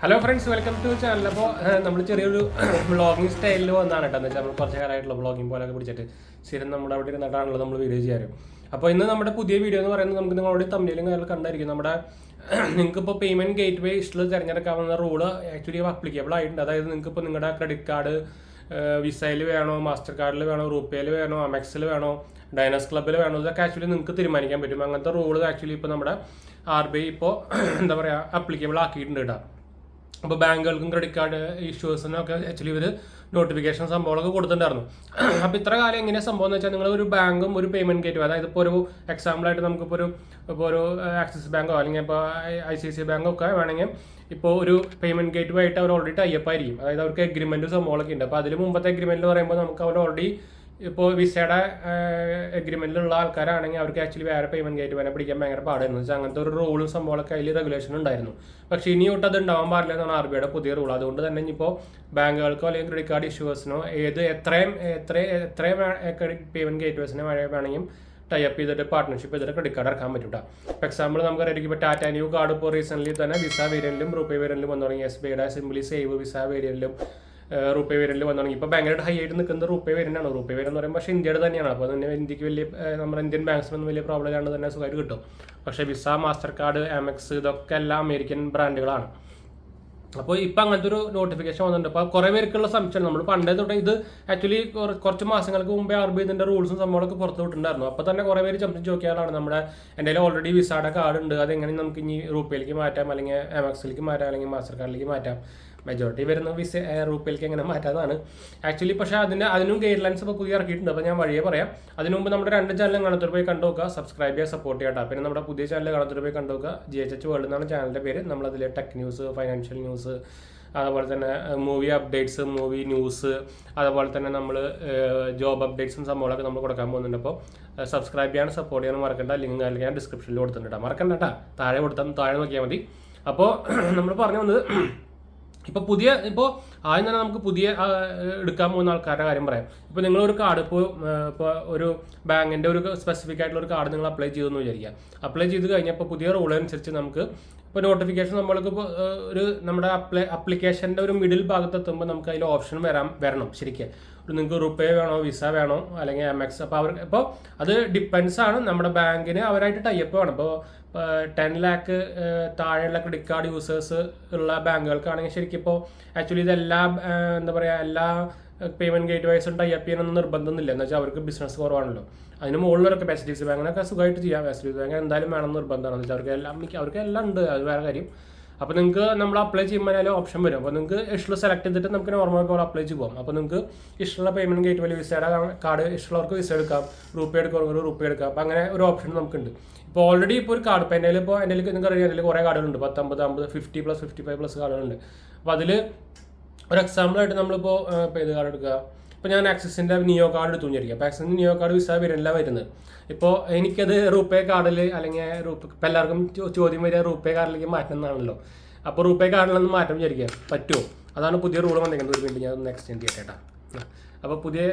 Hello friends, welcome to channel. അപ്പോൾ നമ്മൾ ചെറിയൊരു വ്ളോഗിങ് സ്റ്റൈലിൽ വന്നതാണ് കേട്ടോ. എന്ന് വെച്ചാൽ നമ്മൾ കുറച്ച് കാലമായിട്ടുള്ള വ്ളോഗിങ് പോലൊക്കെ പിടിച്ചിട്ട് സ്ഥിരം നമ്മുടെ അവിടെ ഇരുന്നിട്ടാണല്ലോ നമ്മൾ വീഡിയോ ചെയ്യാറ്. അപ്പോൾ ഇന്ന് നമ്മുടെ പുതിയ വീഡിയോ എന്ന് പറയുന്നത് നമുക്ക് നിങ്ങളുടെ തമ്മിലും കാര്യങ്ങൾ കണ്ടായിരിക്കും. നമ്മുടെ നിങ്ങൾക്കിപ്പോൾ പേയ്മെൻറ്റ് ഗേറ്റ് വേ ഇഷ്ടം തിരഞ്ഞെടുക്കാവുന്ന റൂള് ആക്ച്വലി അപ്ലിക്കബിൾ ആയിട്ടുണ്ട്. അതായത് നിങ്ങൾക്കിപ്പോൾ നിങ്ങളുടെ ക്രെഡിറ്റ് കാർഡ് വിസയിൽ വേണോ, മാസ്റ്റർ കാർഡിൽ വേണോ, റുപ്പേയിൽ വേണോ, അമെക്സിൽ വേണോ, ഡൈനസ് ക്ലബ്ബിൽ വേണോ, ഇതൊക്കെ ആക്ച്വലി നിങ്ങൾക്ക് തീരുമാനിക്കാൻ പറ്റും. അങ്ങനത്തെ റൂള് ആക്ച്വലി ഇപ്പോൾ നമ്മുടെ RBI ഇപ്പോൾ എന്താ പറയുക അപ്ലിക്കബിൾ ആക്കിയിട്ടുണ്ട് കേട്ടോ. അപ്പോൾ ബാങ്കുകൾക്കും ക്രെഡിറ്റ് കാർഡ് ഇഷ്യൂസിനും ഒക്കെ ആക്ച്വലി ഇവർ നോട്ടിഫിക്കേഷൻ സംഭവങ്ങളൊക്കെ കൊടുത്തിട്ടുണ്ടായിരുന്നു. അപ്പോൾ ഇത്ര കാലം എങ്ങനെയാണ് സംഭവം എന്ന് വെച്ചാൽ നിങ്ങൾ ഒരു ബാങ്കും ഒരു പേയ്മെൻറ്റ് ഗേറ്റും, അതായത് ഇപ്പോൾ ഒരു എക്സാമ്പിളായിട്ട് നമുക്കിപ്പോൾ ഒരു ആക്സിസ് ബാങ്കോ അല്ലെങ്കിൽ ഇപ്പോൾ ICICI ബാങ്കോ ഒക്കെ വേണമെങ്കിൽ ഇപ്പോൾ ഒരു പേയ്മെൻറ്റ് ഗേറ്റുമായിട്ട് അവർ ഓൾറെഡി ടൈപ്പ് ആയിരിക്കും. അതായത് അവർക്ക് എഗ്രിമെൻറ്റ് സംഭവങ്ങളൊക്കെ ഉണ്ട്. അപ്പോൾ അതിൽ മുമ്പത്തെ എഗ്രിമെൻറ്റ് എന്ന് പറയുമ്പോൾ നമുക്ക് അവർ ഓൾറെഡി ഇപ്പോൾ വിസയുടെ എഗ്രിമെൻറ്റിലുള്ള ആൾക്കാരാണെങ്കിൽ അവർക്ക് ആക്ച്വലി വേറെ പേയ്മെൻറ്റ് ഗേറ്റ് വേണേൽ പിടിക്കാൻ ഭയങ്കര പാടായിരുന്നു. വെച്ചാൽ അങ്ങനത്തെ ഒരു റൂളും സംഭവങ്ങളൊക്കെ അതിൽ റെഗുലേഷൻ ഉണ്ടായിരുന്നു. പക്ഷേ ഇനി തൊട്ട് അത് ഉണ്ടാവാൻ പാടില്ല എന്നാണ് RBIയുടെ പുതിയ റൂൾ. അതുകൊണ്ട് തന്നെ ഇനിയിപ്പോൾ ബാങ്കുകൾക്കോ അല്ലെങ്കിൽ ക്രെഡിറ്റ് കാർഡ് ഇഷ്യൂവേഴ്സിനോ എത്രയും പേയ്മെൻറ്റ് ഗേറ്റ്വേഴ്സിനെ വേണമെങ്കിൽ ടൈപ്പ് ചെയ്തിട്ട് പാർട്ട്ണർഷിപ്പ് ചെയ്തിട്ട് ക്രെഡിറ്റ് കാർഡ് ഇറക്കാൻ പറ്റും. ഇപ്പോൾ എക്സാമ്പിൾ നമുക്കറിയാം, ഇപ്പോൾ ടാറ്റ ന്യൂ കാർഡ് ഇപ്പോൾ റീസെൻ്റ്ലി തന്നെ വിസ വേരിയൻറ്റിലും റുപ്പേ വേരിയൻറ്റിലും വന്നു തുടങ്ങി. SBIയുടെ സിംപ്ലി സേവ് വിസ വേരിയൻറ്റിലും റുപ്പേ വേരിയൻറ്റിൽ വന്നു തുടങ്ങി. ഇപ്പോൾ ഭയങ്കരമായിട്ട് ഹൈ ആയിട്ട് നിൽക്കുന്നത് റുപ്പേ വേരിയൻ്റാണ്. റുപ്പേ വേരിയൻ എന്ന് പറയുമ്പോൾ പക്ഷേ ഇന്ത്യയുടെ തന്നെയാണ്. അപ്പോൾ തന്നെ ഇന്ത്യക്ക് വലിയ നമ്മുടെ ഇന്ത്യൻ ബാങ്ക്സിനൊന്നും വലിയ പ്രോബ്ലം ഇല്ലാണ്ട് തന്നെ സുഖമായിട്ട് കിട്ടും. പക്ഷേ വിസ, മാസ്റ്റർ കാർഡ്, അമെക്സ് ഇതൊക്കെ എല്ലാം അമേരിക്കൻ ബ്രാൻഡുകളാണ്. അപ്പോൾ ഇപ്പോൾ അങ്ങനത്തെ ഒരു നോട്ടിഫിക്കേഷൻ വന്നിട്ടുണ്ട്. അപ്പോൾ കുറേ പേർക്കുള്ള സംശയം, നമ്മൾ പണ്ടേ തൊട്ട് ഇത് ആക്ച്വലി കുറച്ച് മാസങ്ങൾക്ക് മുമ്പേ RBI ഇതിൻ്റെ റൂൾസും സംഭവങ്ങളൊക്കെ പുറത്ത് വിട്ടിട്ടുണ്ടായിരുന്നു. അപ്പോൾ തന്നെ കുറേ പേര് ചോദിക്കാനാണ് നമ്മുടെ എൻ്റെ ഓൾറെഡി വിസയുടെ കാർഡ് ഉണ്ട്, അതെങ്ങനെ നമുക്ക് ഇനി റുപ്പയിലേക്ക് മാറ്റാം, അല്ലെങ്കിൽ അമെക്സിലേക്ക് മാറ്റാം, അല്ലെങ്കിൽ മാസ്റ്റർ കാർഡിലേക്ക് മാറ്റാം. മെജോറിറ്റി വരുന്ന റുപ്പയിലേക്ക് എങ്ങനെ മാറ്റാതാണ് ആക്ച്വലി. പക്ഷേ അതിനും ഗൈഡ് ലൈൻസ് ഇപ്പോൾ പുതിയ ഇറക്കിയിട്ടുണ്ട്. അപ്പോൾ ഞാൻ വഴിയെ പറയാം. അതിന് മുമ്പ് നമ്മുടെ 2 ചാനലും കാണാത്തൊരു പോയി കണ്ടു നോക്കുക, സബ്സ്ക്രൈബ് ചെയ്യുക, സപ്പോർട്ട് ചെയ്യട്ടോ. പിന്നെ നമ്മുടെ പുതിയ ചാനൽ കാണാത്തൊരു പോയി കണ്ടു നോക്കുക. GHH വേൾഡ് എന്നാണ് ചാനലിൻ്റെ പേര്. നമ്മളതിൽ ടെക് ന്യൂസ്, ഫൈനാൻഷ്യൽ ന്യൂസ്, അതുപോലെ തന്നെ മൂവി അപ്ഡേറ്റ്സ്, മൂവി ന്യൂസ്, അതുപോലെ തന്നെ നമ്മൾ ജോബ് അപ്ഡേറ്റ്സും സംഭവങ്ങളൊക്കെ നമ്മൾ കൊടുക്കാൻ പോകുന്നുണ്ട്. അപ്പോൾ സബ്സ്ക്രൈബ് ചെയ്യാനും സപ്പോർട്ട് ചെയ്യാനും മറക്കണ്ട. ലിങ്ക് അല്ലെങ്കിൽ ഞാൻ ഡിസ്ക്രിപ്ഷനിൽ കൊടുത്തിട്ടുണ്ട്. മറക്കണ്ട കേട്ടോ, താഴെ നോക്കിയാൽ മതി. അപ്പോൾ നമ്മൾ പറഞ്ഞു വന്നത് ഇപ്പോൾ ആദ്യം തന്നെ നമുക്ക് പുതിയ എടുക്കാൻ പോകുന്ന ആൾക്കാരുടെ കാര്യം പറയാം. ഇപ്പോൾ നിങ്ങളൊരു കാർഡ് ഇപ്പോൾ ഒരു ബാങ്കിൻ്റെ ഒരു സ്പെസിഫിക് ആയിട്ടുള്ള ഒരു കാർഡ് നിങ്ങൾ അപ്ലൈ ചെയ്തെന്ന് വിചാരിക്കുക. അപ്ലൈ ചെയ്ത് കഴിഞ്ഞപ്പോൾ പുതിയ റൂൾ അനുസരിച്ച് നമുക്ക് ഇപ്പോൾ നോട്ടിഫിക്കേഷൻ നമ്മൾക്ക് ഇപ്പോൾ നമ്മുടെ അപ്ലിക്കേഷൻ്റെ ഒരു മിഡിൽ ഭാഗത്ത് എത്തുമ്പോൾ നമുക്ക് അതിൽ ഓപ്ഷൻ വരണം ശരിക്കും. നിങ്ങൾക്ക് റുപ്പേ വേണോ, വിസ വേണോ, അല്ലെങ്കിൽ അമെക്സ്. അപ്പോൾ ഇപ്പോൾ അത് ഡിപ്പെൻസ് ആണ് നമ്മുടെ ബാങ്കിന് അവരായിട്ട് ടൈപ്പ് വേണം. ഇപ്പോൾ 10 lakh താഴെയുള്ള ക്രെഡിറ്റ് കാർഡ് യൂസേഴ്സ് ഉള്ള ബാങ്കുകൾക്കാണെങ്കിൽ ശരിക്കും ഇപ്പോൾ ആക്ച്വലി ഇതെല്ലാം എന്താ പറയുക എല്ലാ പേയ്മെൻറ്റ് ഗേറ്റ് വൈസും ടൈപ്പ് ചെയ്യാനൊന്നും നിർബന്ധമൊന്നുമില്ല. എന്ന് വെച്ചാൽ അവർക്ക് ബിസിനസ് കുറവാണല്ലോ. അതിന് മുകളിലൊക്കെ HDFC ബാങ്കിനൊക്കെ സുഖമായിട്ട് ചെയ്യാം. HDFC ബാങ്ക് എന്തായാലും വേണമെന്ന് നിർബന്ധമാണ്. എന്ന് വെച്ചാൽ അവർക്ക് എല്ലാം ഉണ്ട്, അത് വേറെ കാര്യം. അപ്പോൾ നിങ്ങൾക്ക് നമ്മൾ അപ്ലൈ ചെയ്യുമ്പോൾ അതിൽ ഓപ്ഷൻ വരും. അപ്പോൾ നിങ്ങൾക്ക് ഇഷ്ടമുള്ള സെലക്ട് ചെയ്തിട്ട് നമുക്ക് നോർമൽ പോലെ അപ്ലൈ ചെയ്ത് പോകാം. അപ്പോൾ നിങ്ങൾക്ക് ഇഷ്ടമുള്ള പേയ്മെൻറ്റ് ഗേറ്റ് വഴി വിസയുടെ കാർഡ് ഇഷ്ടമുള്ളവർക്ക് വിസ എടുക്കാം, റുപ്പേ എടുക്കുന്നവർക്ക് റുപ്പേ എടുക്കാം. അപ്പോൾ അങ്ങനെ ഒരു ഓപ്ഷൻ നമുക്കുണ്ട്. ഇപ്പോൾ ഓൾറെഡി ഇപ്പോൾ ഒരു കാർഡ് ഇപ്പോൾ എൻ്റെ നിങ്ങൾക്ക് അറിയാം, അതിൽ കുറേ കാർഡുകളുണ്ട്. 10, 50, 50+, 55+ കാർഡുകളുണ്ട്. അപ്പോൾ അതിൽ ഒരു എക്സാമ്പിളായിട്ട് നമ്മളിപ്പോൾ ഏത് കാർഡ് എടുക്കുക, ഇപ്പോൾ ഞാൻ ആക്സിസിൻ്റെ നിയോ കാർഡ് എടുത്തു വിചാരിക്കുക. അപ്പോൾ ആക്സിസിൻ്റെ നിയോ കാർഡ് വിസ വരില്ല വരുന്നത്. ഇപ്പോൾ എനിക്കത് റുപ്പേ കാർഡിൽ അല്ലെങ്കിൽ ഇപ്പം എല്ലാവർക്കും ചോദ്യം വരിക റുപ്പേ കാർഡിലേക്ക് മാറ്റണം എന്നാണല്ലോ. അപ്പോൾ റുപ്പേ കാർഡിലൊന്നും മാറ്റം വിചാരിക്കുക പറ്റുമോ? അതാണ് പുതിയ റൂൾ വന്നേക്കുന്നത്. ഒരു മിനിറ്റ് ഞാൻ ഒന്ന് എക്സ്റ്റെൻഡ് ചെയ്യട്ടെ. അപ്പോൾ പുതിയ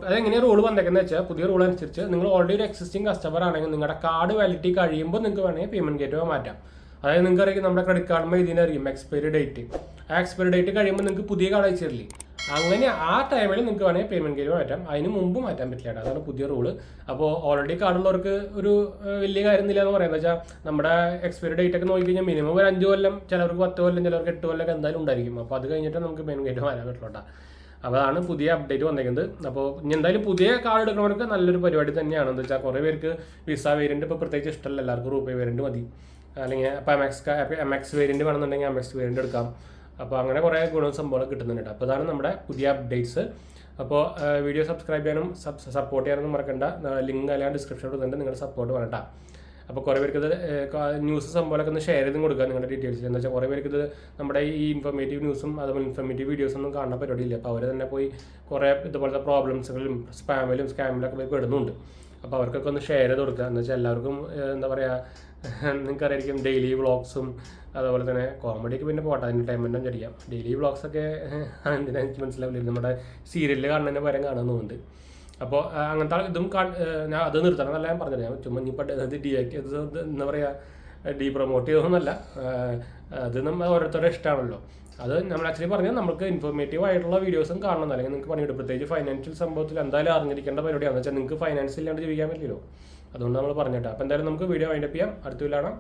അതെങ്ങനെയാണ് റൂൾ വന്നേക്കുന്നത് വെച്ചാൽ, പുതിയ റൂൾ അനുസരിച്ച് നിങ്ങൾ ഓൾറെഡി ഒരു എക്സിസ്റ്റിംഗ് കസ്റ്റമർ ആണെങ്കിൽ നിങ്ങളുടെ കാർഡ് വാലിഡിറ്റി കഴിയുമ്പോൾ നിങ്ങൾക്ക് വേണമെങ്കിൽ പേയ്മെൻറ്റ് ഗേറ്റ് മാറ്റാം. അതായത് നിങ്ങൾക്ക് അറിയാം നമ്മുടെ ക്രെഡിറ്റ് കാർഡിൽ ഇതിനറിയും എക്സ്പയറി ഡേറ്റ്. ആ എക്സ്പയറി ഡേറ്റ് കഴിയുമ്പോൾ നിങ്ങൾക്ക് പുതിയ കാർഡ് അയച്ചു തരില്ലേ, അങ്ങനെ ആ ടൈമിൽ നിങ്ങൾക്ക് വേണമെങ്കിൽ പേയ്മെൻറ്റ് ഗേറ്റ് മാറ്റാം. അതിന് മുമ്പ് മാറ്റാൻ പറ്റില്ല. അതാണ് പുതിയ റൂള്. അപ്പോൾ ഓൾറെഡി കാർഡുള്ളവർക്ക് ഒരു വലിയ കാര്യമൊന്നുമില്ല എന്ന് പറയുന്നത് വെച്ചാൽ നമ്മുടെ എക്സ്പയറി ഡേറ്റ് ഒക്കെ നോക്കിക്കഴിഞ്ഞാൽ മിനിമം ഒരു 5 കൊല്ലം, ചിലർക്ക് 10 കൊല്ലം, ചിലർക്ക് 8 കൊല്ലം എന്തായാലും ഉണ്ടായിരിക്കും. അപ്പോൾ അത് കഴിഞ്ഞിട്ട് നമുക്ക് പേയ്മെൻറ്റ് ഗേറ്റ് മാറ്റാൻ പറ്റുള്ളൂ. അപ്പോൾ അതാണ് പുതിയ അപ്ഡേറ്റ് വന്നേക്കുന്നത്. അപ്പോൾ ഇനി എന്തായാലും പുതിയ കാർഡ് എടുക്കുന്നവർക്ക് നല്ലൊരു പരിപാടി തന്നെയാണ്. എന്ന് വെച്ചാൽ കുറേ പേർക്ക് വിസ വേരിയൻറ്റ് ഇപ്പോൾ പ്രത്യേകിച്ച് ഇഷ്ടമല്ല, എല്ലാവർക്കും റുപ്പേ വേരിയൻറ്റ് മതി. അല്ലെങ്കിൽ അപ്പോൾ അമെക്സ് വേരിയൻറ്റ് വേണമെന്നുണ്ടെങ്കിൽ അമെക്സ് വേരിയൻറ്റ് എടുക്കാം. അപ്പോൾ അങ്ങനെ കുറേ ഗുണവും സംഭവം കിട്ടുന്നുണ്ട്. അപ്പോൾ അതാണ് നമ്മുടെ പുതിയ അപ്ഡേറ്റ്സ്. അപ്പോൾ വീഡിയോ സബ്സ്ക്രൈബ് ചെയ്യാനും സപ്പോർട്ട് ചെയ്യാനൊന്നും മറക്കണ്ട. ലിങ്ക് അല്ലെങ്കിൽ ഡിസ്ക്രിപ്ഷൻ കൊടുക്കുന്നുണ്ട്, നിങ്ങളുടെ സപ്പോർട്ട് വേണ്ട. അപ്പോൾ കുറേ പേർക്ക് ഇത് ന്യൂസ് സംഭവമൊക്കെ ഒന്ന് ഷെയർ ചെയ്തും കൊടുക്കുക നിങ്ങളുടെ ഡീറ്റെയിൽസ്. എന്ന് വെച്ചാൽ കുറേ പേർക്ക് ഇത് നമ്മുടെ ഈ ഇൻഫോർമേറ്റീവ് ന്യൂസും അതുപോലെ ഇൻഫോർമേറ്റീവ് വീഡിയോസൊന്നും കാണാൻ പരിപാടിയില്ല. അപ്പോൾ അവർ തന്നെ പോയി കുറേ ഇതുപോലത്തെ പ്രോബ്ലംസുകളും സ്കാമിലൊക്കെ പോയി പെടുന്നുണ്ട്. അപ്പോൾ അവർക്കൊക്കെ ഒന്ന് ഷെയർ ചെയ്ത് കൊടുക്കുക. എന്ന് വെച്ചാൽ എല്ലാവർക്കും എന്താ പറയുക, നിങ്ങൾക്കറിയായിരിക്കും ഡെയിലി വ്ളോഗ്സും അതുപോലെ തന്നെ കോമഡിക്ക് പിന്നെ പോട്ടെ, എൻ്റർടൈൻമെൻറ്റും ചെയ്യാം. ഡെയിലി വ്ളോഗ്സൊക്കെ എന്തിനാ എനിക്ക് മനസ്സിലാവില്ല, നമ്മുടെ സീരിയലിൽ കാണുന്നതിൻ്റെ പരം കാണുന്നുണ്ട്. അപ്പോൾ അങ്ങനത്തെ ഇതും ഞാൻ അത് നിർത്തണം എന്നല്ല ഞാൻ പറഞ്ഞത്. ഞാൻ ചുമ്മാ ഇനിയിപ്പോൾ എന്താ പറയുക പ്രൊമോട്ട് ചെയ്തതൊന്നുമല്ല. അത് നമ്മൾ ഓരോരുത്തരുടെ ഇഷ്ടമാണല്ലോ. അത് നമ്മൾ ആക്ച്വലി പറഞ്ഞാൽ നമുക്ക് ഇൻഫോർമേറ്റീവ് ആയിട്ടുള്ള വീഡിയോസും കാണണം, അല്ലെങ്കിൽ നിങ്ങൾക്ക് പണിയെടുക്കും. പ്രത്യേകിച്ച് ഫൈനാൻഷ്യൽ സംഭവത്തിൽ എന്തായാലും അറിഞ്ഞിരിക്കേണ്ട പരിപാടിയാണെന്ന് വെച്ചാൽ നിങ്ങൾക്ക് ഫൈനാൻസ് ഇല്ലാണ്ട് ജീവിക്കാൻ പറ്റില്ലല്ലോ. അതുകൊണ്ട് നമ്മൾ പറഞ്ഞിട്ടാണ്. അപ്പോൾ എന്തായാലും നമുക്ക് വീഡിയോ വൈൻഡപ്പ് ചെയ്യാം. അടുത്ത വീഡിയോ കാണാം.